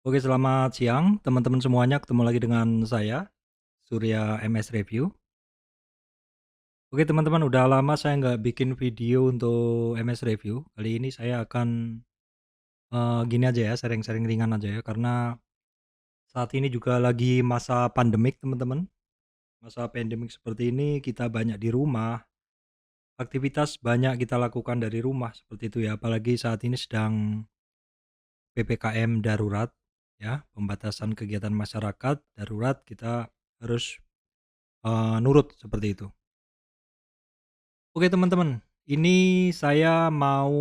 Oke, selamat siang teman-teman semuanya, ketemu lagi dengan saya, Surya MS Review. Oke teman-teman, udah lama saya nggak bikin video untuk MS Review. Kali ini saya akan, gini aja ya, sharing-sharing ringan aja ya, karena saat ini juga lagi masa pandemik teman-teman. Masa pandemik seperti ini kita banyak di rumah, aktivitas banyak kita lakukan dari rumah, seperti itu ya. Apalagi saat ini sedang PPKM darurat ya, pembatasan kegiatan masyarakat darurat, kita harus nurut seperti itu. Oke teman-teman, ini saya mau,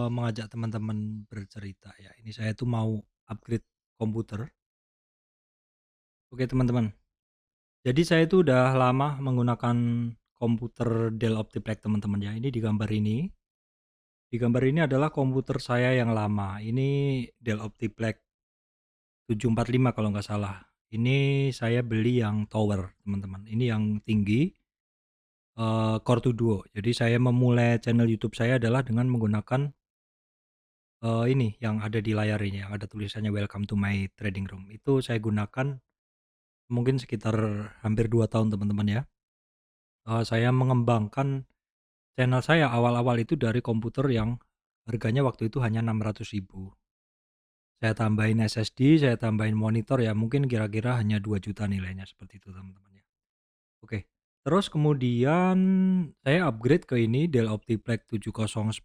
mengajak teman-teman bercerita ya. Ini saya tuh mau upgrade komputer. Oke teman-teman, jadi saya itu udah lama menggunakan komputer Dell Optiplex teman-teman ya. Di gambar ini adalah komputer saya yang lama. Ini Dell Optiplex 745 kalau nggak salah. Ini saya beli yang tower teman-teman. Ini yang tinggi. Core 2 Duo. Jadi saya memulai channel YouTube saya adalah dengan menggunakan, ini yang ada di layar ini, yang ada tulisannya "Welcome to my trading room". Itu saya gunakan mungkin sekitar hampir 2 tahun teman-teman ya. Saya mengembangkan channel saya awal-awal itu dari komputer yang harganya waktu itu hanya 600.000. Saya tambahin SSD, saya tambahin monitor ya mungkin kira-kira hanya 2 juta nilainya, seperti itu teman-teman ya. Oke, terus kemudian saya upgrade ke ini Dell Optiplex 7010.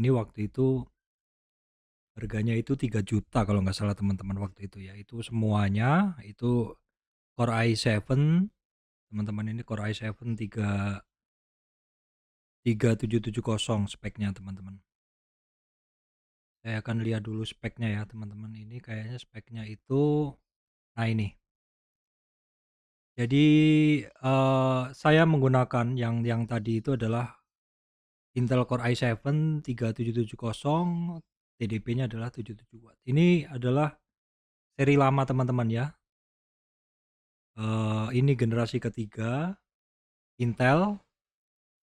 Ini waktu itu harganya itu 3 juta kalau nggak salah teman-teman waktu itu ya. Itu semuanya itu Core i7 teman-teman, ini Core i7 3770 speknya teman-teman. Saya akan lihat dulu speknya ya teman-teman. Ini kayaknya speknya itu, nah ini. Jadi, saya menggunakan yang tadi itu adalah Intel Core i7 3770, TDP-nya adalah 77 watt. Ini adalah seri lama teman-teman ya. Ini generasi ketiga Intel.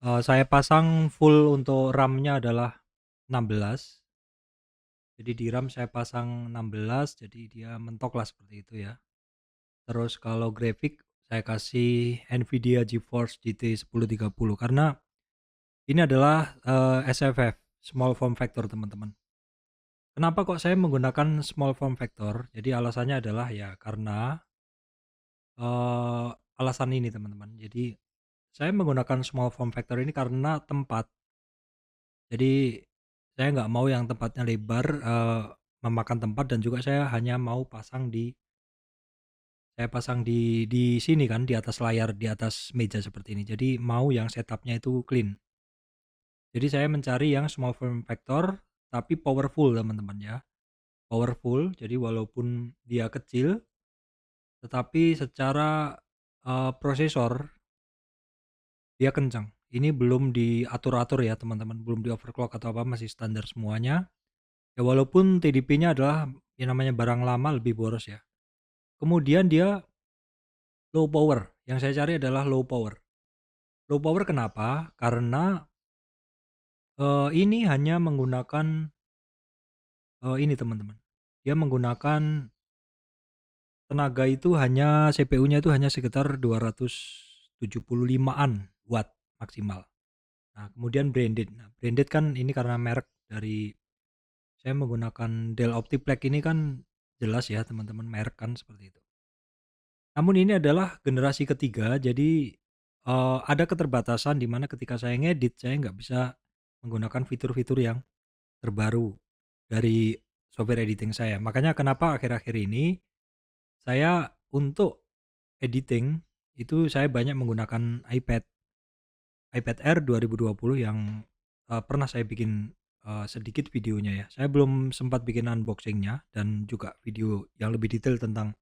Saya pasang full untuk RAM-nya adalah 16. Jadi di RAM saya pasang 16, jadi dia mentok lah seperti itu ya. Terus kalau grafik saya kasih Nvidia GeForce GT 1030 karena ini adalah, SFF, small form factor teman-teman. Kenapa kok saya menggunakan small form factor? Jadi alasannya adalah ya karena, eee, alasan ini teman-teman. Jadi saya menggunakan small form factor ini karena tempat. Jadi, saya nggak mau yang tempatnya lebar, memakan tempat, dan juga saya pasang di sini kan, di atas layar, di atas meja seperti ini. Jadi mau yang setupnya itu clean. Jadi saya mencari yang small form factor, tapi powerful teman-teman ya. Powerful, jadi walaupun dia kecil, tetapi secara, prosesor dia kencang. Ini belum diatur-atur ya teman-teman, belum di-overclock atau apa, masih standar semuanya. Ya walaupun TDP-nya adalah yang namanya barang lama lebih boros ya. Kemudian dia low power, yang saya cari adalah low power. Low power kenapa? Karena, ini hanya menggunakan, ini teman-teman, dia menggunakan tenaga itu hanya CPU-nya itu hanya sekitar 275-an watt maksimal. Nah kemudian branded. Nah branded kan ini karena merek dari, saya menggunakan Dell Optiplex ini kan jelas ya teman-teman, merek kan seperti itu. Namun ini adalah generasi ketiga, jadi, ada keterbatasan di mana ketika saya ngedit, saya nggak bisa menggunakan fitur-fitur yang terbaru dari software editing saya. Makanya kenapa akhir-akhir ini saya untuk editing, itu saya banyak menggunakan iPad Air 2020 yang, pernah saya bikin, sedikit videonya ya. Saya belum sempat bikin unboxing-nya dan juga video yang lebih detail tentang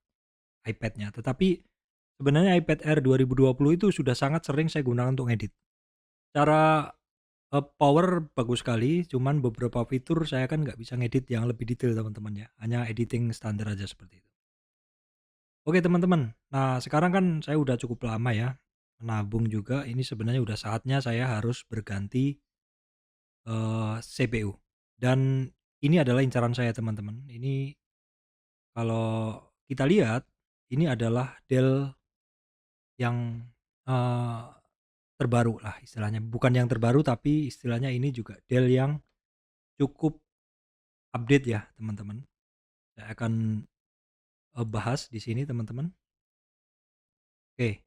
iPad-nya. Tetapi sebenarnya iPad Air 2020 itu sudah sangat sering saya gunakan untuk ngedit. Cara, power bagus sekali, cuman beberapa fitur saya kan nggak bisa ngedit yang lebih detail teman-teman ya, hanya editing standar aja seperti itu. Oke teman-teman, nah sekarang kan saya udah cukup lama ya, menabung juga, ini sebenarnya udah saatnya saya harus berganti, CPU. Dan ini adalah incaran saya teman-teman, ini Kalau kita lihat, ini adalah Dell yang, eee, terbaru lah istilahnya, bukan yang terbaru tapi istilahnya ini juga Dell yang cukup update ya teman-teman. Saya akan, bahas di sini teman-teman. Oke,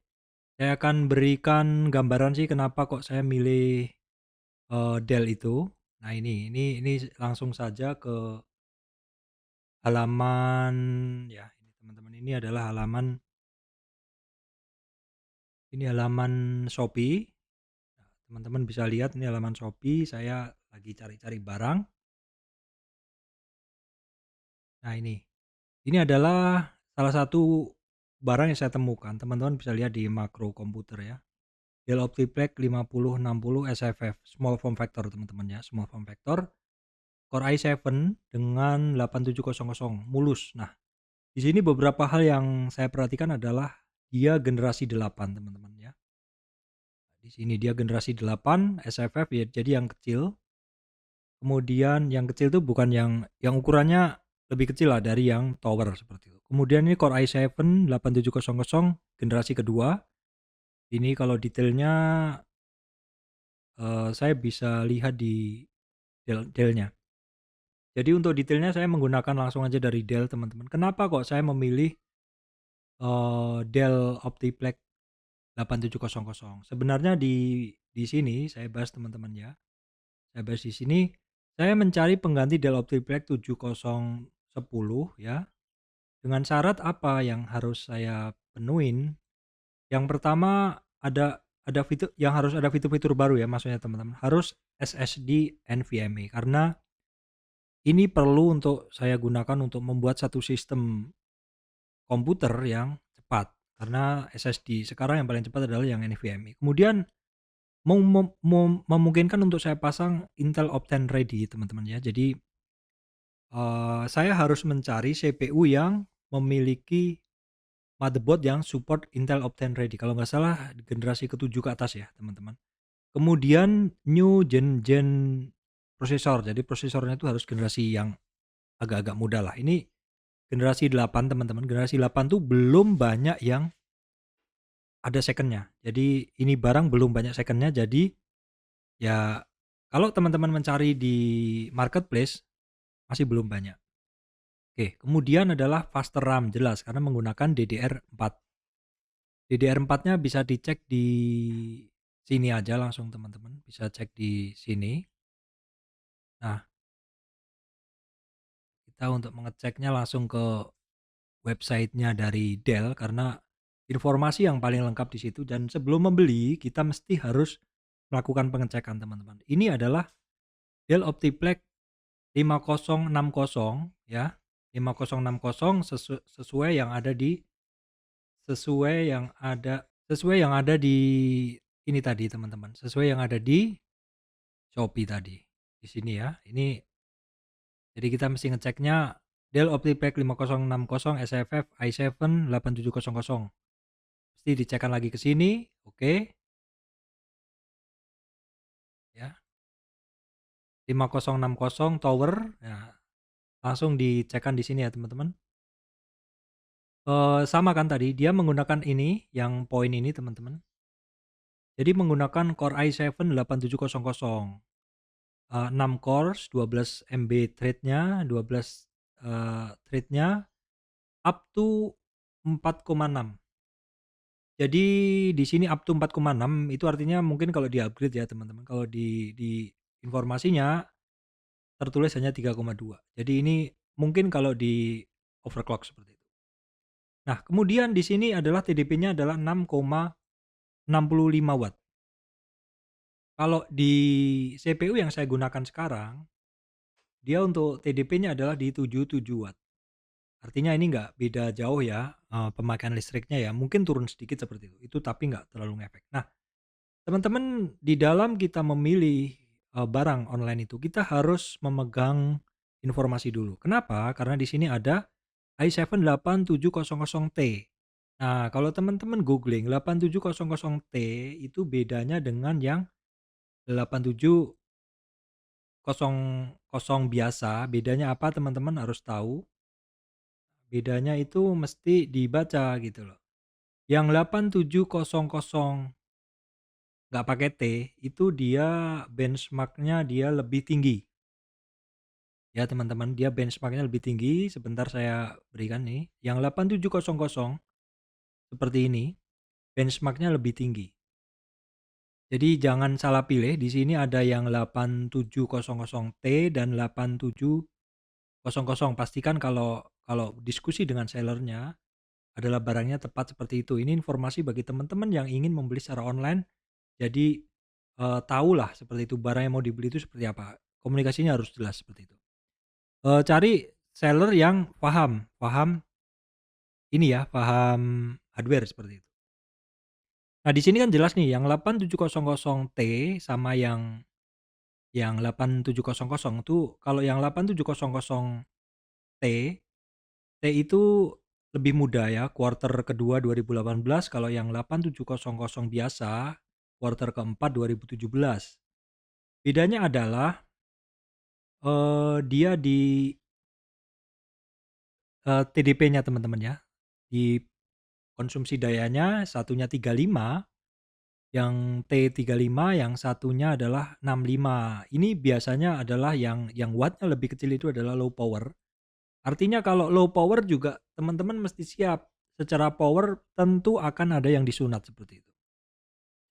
saya akan berikan gambaran sih kenapa kok saya milih, Dell itu. Nah ini langsung saja ke halaman ya ini teman-teman, ini halaman Shopee. Nah, teman-teman bisa lihat ini halaman Shopee, saya lagi cari-cari barang. Nah ini adalah salah satu barang yang saya temukan, teman-teman bisa lihat di makro komputer ya. Dell Optiplex 5060 SFF, small form factor teman-teman ya, small form factor, Core i7 dengan 8700 mulus. Nah, di sini beberapa hal yang saya perhatikan adalah dia generasi 8 teman-teman ya. Di sini dia generasi 8 SFF ya, jadi yang kecil. Kemudian yang kecil itu bukan yang ukurannya lebih kecil lah dari yang tower seperti itu. Kemudian ini Core i7 8700 generasi kedua. Ini kalau detailnya, saya bisa lihat di Dell-nya. Jadi untuk detailnya saya menggunakan langsung aja dari Dell teman-teman. Kenapa kok saya memilih, Dell Optiplex 8700? Sebenarnya di sini saya bahas teman-teman ya, saya bahas di sini, saya mencari pengganti Dell Optiplex 7010 ya, dengan syarat apa yang harus saya penuhin. Yang pertama ada fitur yang harus ada fitur-fitur baru ya maksudnya teman-teman, harus SSD NVMe karena ini perlu untuk saya gunakan untuk membuat satu sistem komputer yang cepat, karena SSD sekarang yang paling cepat adalah yang NVMe. Kemudian memungkinkan untuk saya pasang Intel Optane ready teman-teman ya. Jadi, saya harus mencari CPU yang memiliki motherboard yang support Intel Optane ready, kalau nggak salah generasi ke-7 ke atas ya teman-teman. Kemudian new gen prosesor, jadi prosesornya itu harus generasi yang agak-agak muda lah. Ini generasi 8 teman-teman, generasi 8 tuh belum banyak yang ada second-nya. Jadi ini barang belum banyak second-nya, jadi ya kalau teman-teman mencari di marketplace masih belum banyak. Oke, kemudian adalah faster RAM jelas karena menggunakan DDR4. DDR4-nya bisa dicek di sini aja langsung teman-teman, bisa cek di sini. Nah, kita untuk mengeceknya langsung ke websitenya dari Dell karena informasi yang paling lengkap di situ dan sebelum membeli kita mesti harus melakukan pengecekan teman-teman. Ini adalah Dell Optiplex 5060 ya, 5060 sesuai yang ada di sesuai yang ada di ini tadi teman-teman, sesuai yang ada di Shopee tadi. Di sini ya. Ini jadi kita mesti ngeceknya Dell Optiplex 5060 SFF i7 8700. Mesti dicekkan lagi ke sini, oke, ya. 5060 tower, ya langsung dicekkan di sini ya teman-teman. Sama kan tadi dia menggunakan ini, yang poin ini teman-teman. Jadi menggunakan Core i7 8700, 6 cores, 12 MB thread-nya, 12, thread-nya up to 4,6. Jadi di sini up to 4,6 itu artinya mungkin kalau di-upgrade ya teman-teman, kalau di informasinya tertulis hanya 3,2. Jadi ini mungkin kalau di overclock seperti itu. Nah, kemudian di sini adalah TDP-nya adalah 6,65 watt. Kalau di CPU yang saya gunakan sekarang, dia untuk TDP-nya adalah di 77 watt. Artinya ini nggak beda jauh ya, pemakaian listriknya ya, mungkin turun sedikit seperti itu. Itu tapi nggak terlalu ngefek. Nah, teman-teman di dalam kita memilih, barang online itu, kita harus memegang informasi dulu. Kenapa? Karena di sini ada i7 8700T. Nah, kalau teman-teman googling 8700T itu bedanya dengan yang 8700 biasa, bedanya apa teman-teman harus tahu. bedanya itu mesti dibaca gitu loh. Yang 8700 nggak pakai T, itu dia benchmark-nya dia lebih tinggi. Ya teman-teman, dia benchmark-nya lebih tinggi, sebentar saya berikan nih. Yang 8700 seperti ini, benchmark-nya lebih tinggi. Jadi jangan salah pilih, di sini ada yang 8700T dan 8700. Pastikan kalau kalau diskusi dengan sellernya adalah barangnya tepat seperti itu. Ini informasi bagi teman-teman yang ingin membeli secara online, jadi, tahulah seperti itu, barang yang mau dibeli itu seperti apa. Komunikasinya harus jelas seperti itu. Cari seller yang paham paham ini ya, paham hardware seperti itu. Nah, di sini kan jelas nih yang 8700T sama yang 8700 tuh, kalau yang 8700T, T itu lebih muda ya, kuarter kedua 2018, kalau yang 8700 biasa, kuarter keempat 2017. Bedanya adalah, dia di, TDP-nya teman-teman ya, di konsumsi dayanya satunya 35, yang T35, yang satunya adalah 65. Ini biasanya adalah yang wattnya lebih kecil itu adalah low power. Artinya kalau low power juga teman-teman mesti siap, secara power tentu akan ada yang disunat seperti itu.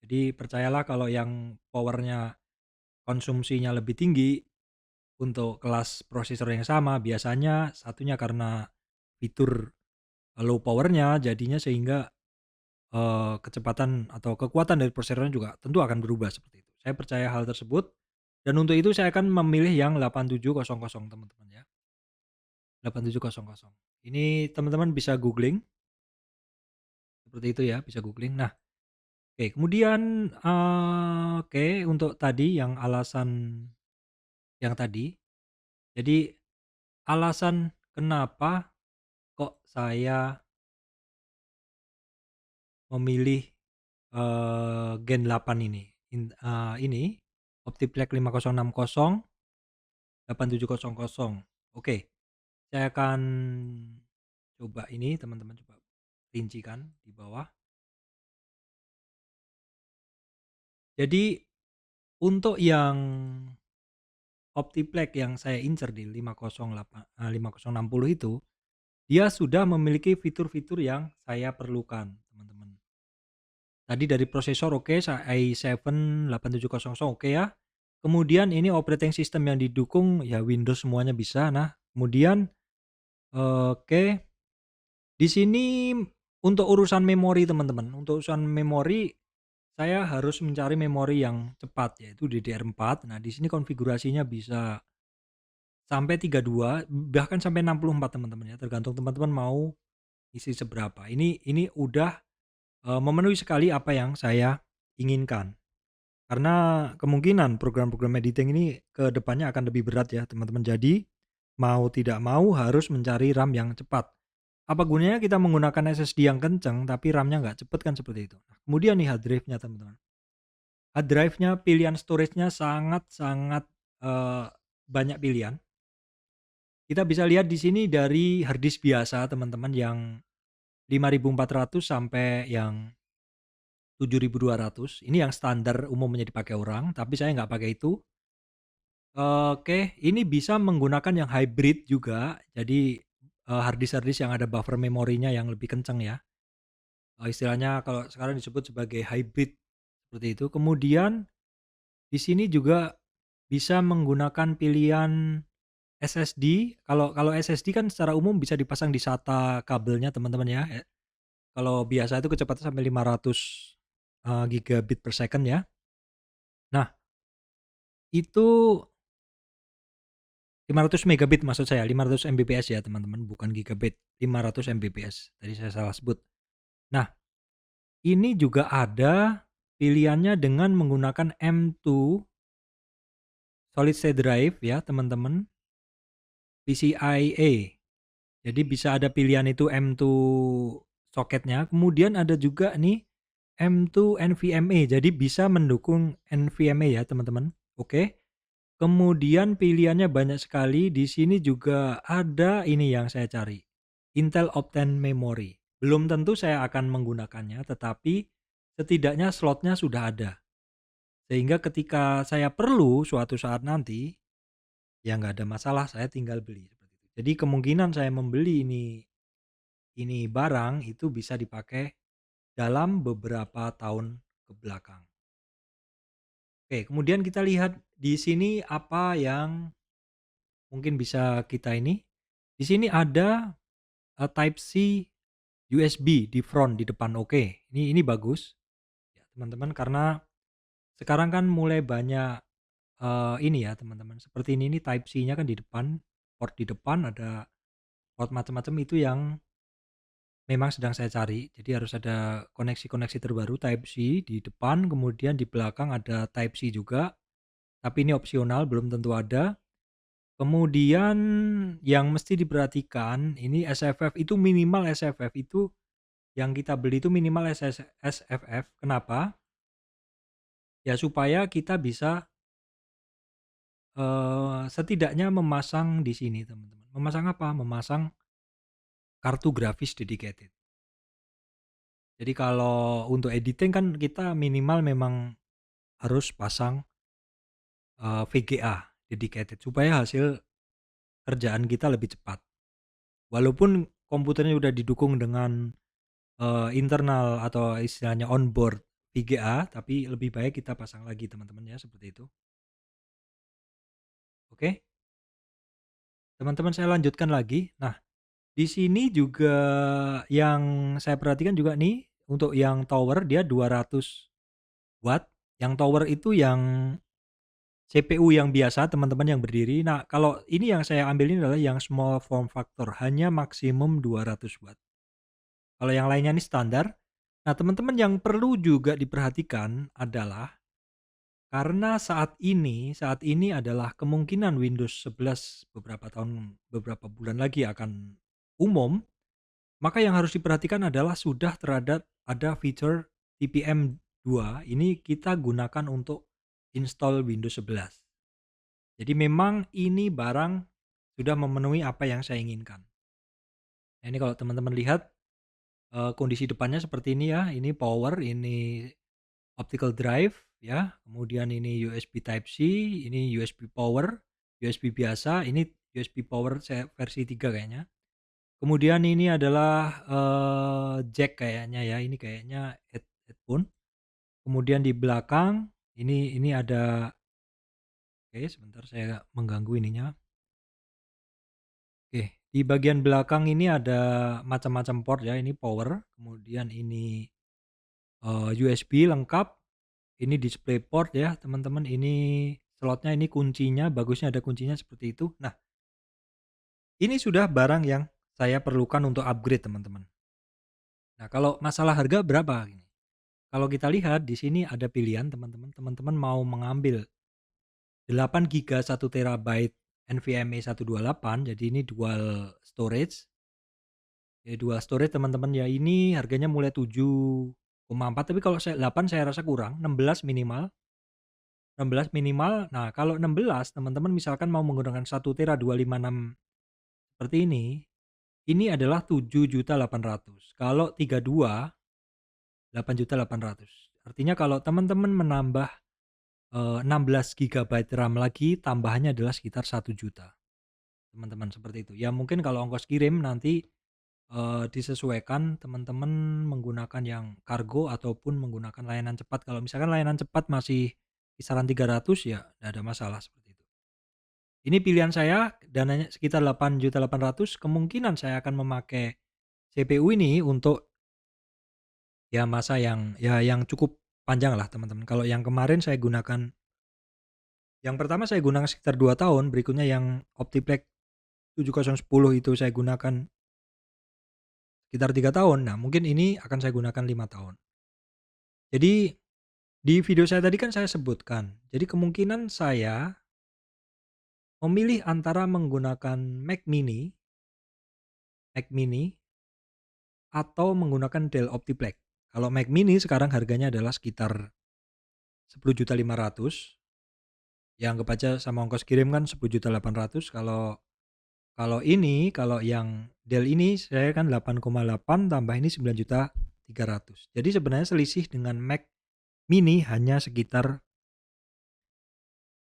Jadi percayalah kalau yang powernya konsumsinya lebih tinggi untuk kelas prosesor yang sama, biasanya satunya karena fitur low powernya jadinya sehingga, kecepatan atau kekuatan dari prosesornya juga tentu akan berubah seperti itu. Saya percaya hal tersebut dan untuk itu saya akan memilih yang 8700 teman-teman ya, 8700. Ini teman-teman bisa googling seperti itu ya, bisa googling. Nah, oke, kemudian, oke, untuk tadi yang alasan yang tadi, jadi alasan kenapa kok saya memilih, Gen 8 ini, ini Optiplex 5060, 8700. Oke, saya akan coba ini teman-teman coba rincikan di bawah. Jadi untuk yang Optiplex yang saya incer di 5060 itu, dia sudah memiliki fitur-fitur yang saya perlukan, teman-teman. Tadi dari prosesor oke, i7 8700 oke ya. Kemudian ini operating system yang didukung ya Windows semuanya bisa. Nah, kemudian oke, di sini untuk urusan memori teman-teman, untuk urusan memori saya harus mencari memori yang cepat yaitu DDR4. Nah, di sini konfigurasinya bisa sampai 32 bahkan sampai 64 teman-teman ya, tergantung teman-teman mau isi seberapa. Ini udah, memenuhi sekali apa yang saya inginkan. Karena kemungkinan program-program editing ini ke depannya akan lebih berat ya teman-teman. Jadi, mau tidak mau harus mencari RAM yang cepat. Apa gunanya kita menggunakan SSD yang kenceng tapi RAM-nya nggak cepet kan seperti itu. Nah, kemudian nih hard drive-nya teman-teman. Hard drive-nya pilihan storage-nya sangat-sangat, eee, banyak pilihan. Kita bisa lihat di sini dari hard disk biasa teman-teman yang 5400 sampai yang 7200. Ini yang standar umumnya dipakai orang, tapi saya nggak pakai itu. Oke, ini bisa menggunakan yang hybrid juga. Jadi, hard disk yang ada buffer memorinya yang lebih kencang ya. Istilahnya kalau sekarang disebut sebagai hybrid, seperti itu. Kemudian di sini juga bisa menggunakan pilihan SSD. Kalau kalau SSD kan secara umum bisa dipasang di SATA kabelnya teman-teman ya. Kalau biasa itu kecepatan sampai 500, gigabit per second ya. Nah, itu 500 megabit maksud saya, 500 Mbps ya teman-teman, bukan gigabit, 500 Mbps, tadi saya salah sebut. Nah, ini juga ada pilihannya dengan menggunakan M2 solid state drive ya teman-teman, PCIe. Jadi bisa ada pilihan itu M2 soketnya, kemudian ada juga nih M2 NVMe, jadi bisa mendukung NVMe ya teman-teman, oke. Kemudian pilihannya banyak sekali, di sini juga ada ini yang saya cari. Intel Optane Memory. Belum tentu saya akan menggunakannya, tetapi setidaknya slotnya sudah ada. Sehingga ketika saya perlu suatu saat nanti, ya nggak ada masalah saya tinggal beli, seperti itu. Jadi kemungkinan saya membeli ini barang itu bisa dipakai dalam beberapa tahun ke belakang. Oke, kemudian kita lihat di sini apa yang mungkin bisa kita ini. Di sini ada, Type C USB di front, di depan, oke. Ini bagus, ya teman-teman, karena sekarang kan mulai banyak, ini ya teman-teman, seperti ini nih Type C-nya kan di depan, port di depan ada port macam-macam itu yang memang sedang saya cari. Jadi harus ada koneksi-koneksi terbaru Type C di depan, kemudian di belakang ada Type C juga, tapi ini opsional, belum tentu ada. Kemudian yang mesti diperhatikan, ini SFF itu minimal, SFF itu yang kita beli itu minimal SFF. Kenapa? Ya supaya kita bisa, setidaknya memasang di sini teman-teman. Memasang apa? Memasang kartu grafis dedicated. Jadi kalau untuk editing kan kita minimal memang harus pasang, VGA dedicated supaya hasil kerjaan kita lebih cepat. Walaupun komputernya udah didukung dengan, internal atau istilahnya onboard VGA, tapi lebih baik kita pasang lagi teman-teman ya, seperti itu. Oke, teman-teman saya lanjutkan lagi. Nah, di sini juga yang saya perhatikan juga nih, untuk yang tower dia 200 watt, yang tower itu yang CPU yang biasa teman-teman yang berdiri. Nah, kalau ini yang saya ambil ini adalah yang small form factor, hanya maksimum 200 watt. Kalau yang lainnya ini standar. Nah, teman-teman yang perlu juga diperhatikan adalah karena saat ini adalah kemungkinan Windows 11 beberapa bulan lagi akan umum, maka yang harus diperhatikan adalah sudah terhadap ada fitur TPM2 ini kita gunakan untuk install Windows 11. Jadi memang ini barang sudah memenuhi apa yang saya inginkan. Nah, ini kalau teman-teman lihat, kondisi depannya seperti ini ya, ini power, ini optical drive ya, kemudian ini USB Type C, ini USB power, USB biasa, ini USB power saya versi 3 kayaknya. Kemudian ini adalah, jack kayaknya ya, ini kayaknya headphone. Kemudian di belakang ini ada, oke sebentar saya mengganggu ininya. Oke, di bagian belakang ini ada macam-macam port ya, ini power, kemudian ini, USB lengkap, ini DisplayPort ya teman-teman, ini slotnya, ini kuncinya, bagusnya ada kuncinya seperti itu. Nah, ini sudah barang yang saya perlukan untuk upgrade teman-teman. Nah, kalau masalah harga berapa gini, kalau kita lihat di sini ada pilihan teman-teman, teman-teman mau mengambil 8 giga 1 terabyte NVMe 128, jadi ini dual storage. Ya dual storage teman-teman ya, ini harganya mulai 7,4, tapi kalau saya 8 saya rasa kurang, 16 minimal. 16 minimal. Nah, kalau 16 teman-teman misalkan mau menggunakan 1 tera 256 seperti ini adalah 7.800.000. Kalau 32, 8.800.000. Artinya kalau teman-teman menambah, 16 gigabyte RAM lagi, tambahannya adalah sekitar 1 juta, teman-teman, seperti itu. Ya mungkin kalau ongkos kirim nanti, disesuaikan teman-teman menggunakan yang kargo ataupun menggunakan layanan cepat. Kalau misalkan layanan cepat masih kisaran 300 ya nggak ada masalah, seperti itu. Ini pilihan saya, dananya sekitar 8.800.000, kemungkinan saya akan memakai CPU ini untuk ya masa yang ya yang cukup panjang lah teman-teman. Kalau yang kemarin saya gunakan, yang pertama saya gunakan sekitar 2 tahun, berikutnya yang Optiplex 7010 itu saya gunakan sekitar 3 tahun. Nah, mungkin ini akan saya gunakan 5 tahun. Jadi di video saya tadi kan saya sebutkan, jadi kemungkinan saya memilih antara menggunakan Mac mini atau menggunakan Dell Optiplex. Kalau Mac mini sekarang harganya adalah sekitar 10.500.000, ya anggap aja sama ongkos kirim kan 10.800.000. Kalau kalau yang Dell ini saya kan 8,8 tambah ini 9.300.000. Jadi sebenarnya selisih dengan Mac mini hanya sekitar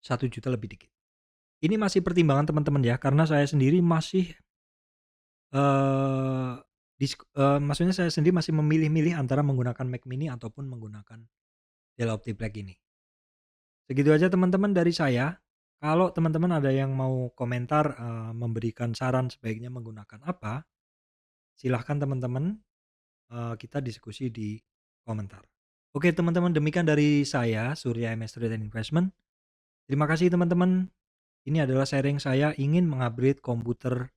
1 juta lebih dikit. Ini masih pertimbangan teman-teman ya, karena saya sendiri masih, eee, maksudnya saya sendiri masih memilih-milih antara menggunakan Mac mini ataupun menggunakan Dell Optiplex ini. Segitu aja teman-teman dari saya. Kalau teman-teman ada yang mau komentar, memberikan saran sebaiknya menggunakan apa, silahkan teman-teman, kita diskusi di komentar. Oke teman-teman, demikian dari saya, Surya MS Trade and Investment. Terima kasih teman-teman. Ini adalah sharing saya ingin mengupgrade komputer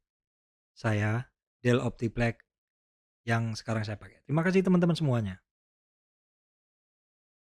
saya, Dell Optiplex yang sekarang saya pakai. Terima kasih teman-teman semuanya.